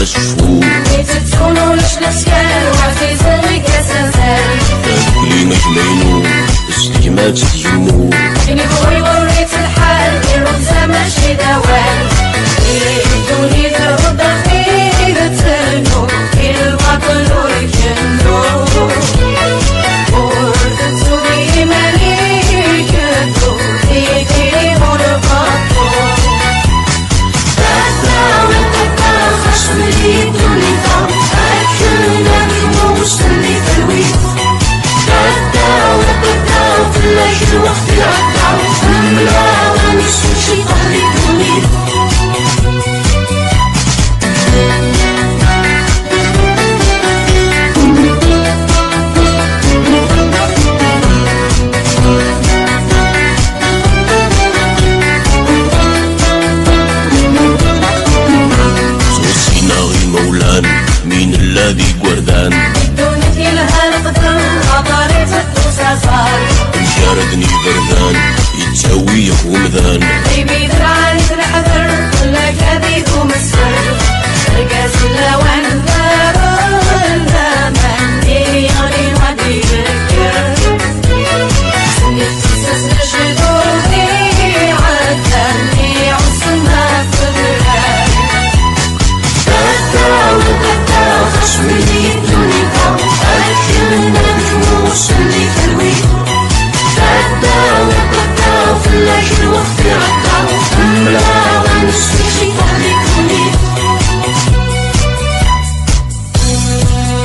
الشفوف يتتونو لش نسيان وعزيز غيك سنسان تقولي مجمينو استجمات تجمو إني بغي وريت الحال الرمزة ماشي دوام يدوني ذرب خير تنو البطل ويجنو ورثتو ديما ليك الدو ليكي والبطل تاتا وتاتا خشمي دوني ضم أكلنا بموس اللي تلويت تاتا وتاتا في اللاجل وقت العدا نملا ونسوشي طهري دوني مين الذي قردان الدنيا لها القدر عطاري تدوس عصار انشاردني بردان يتسوي ومذان بيبي درعاني الحذر لك هذيك ومسفر رقاس اللوان الدار الزمان يغني وعدي يذكر سنتسس لشدوري عداني عصمها في الغاية تاتا وتاتا خشمي دوني ضم أكلنا بجموس اللي تلوي تاتا وتاتا في اللاجل وقت العدا نملا ونسوشي طهري دوني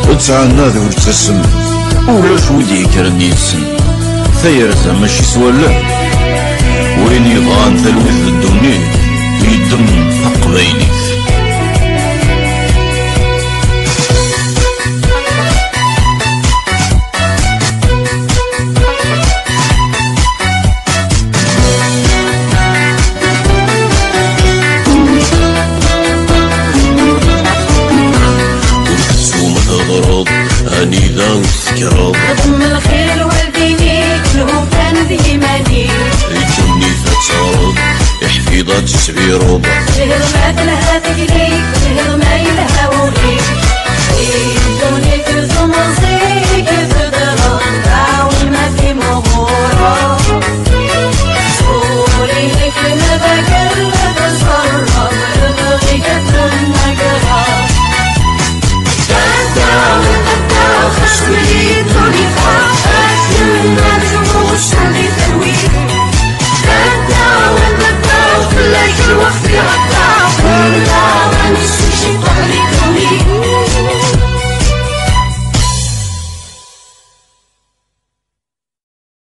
وتسعنا ذو التسم ولا شودي كرني يتسم ثيرزا ماشي سوالا وين يبغان ثلوث الدنيا يدم قبيلي هاني ذا وتذكرض ضم الخير والديني كلهم كان بإيماني يجني فترض يحفظات سبيرض شهر ما تلها تجري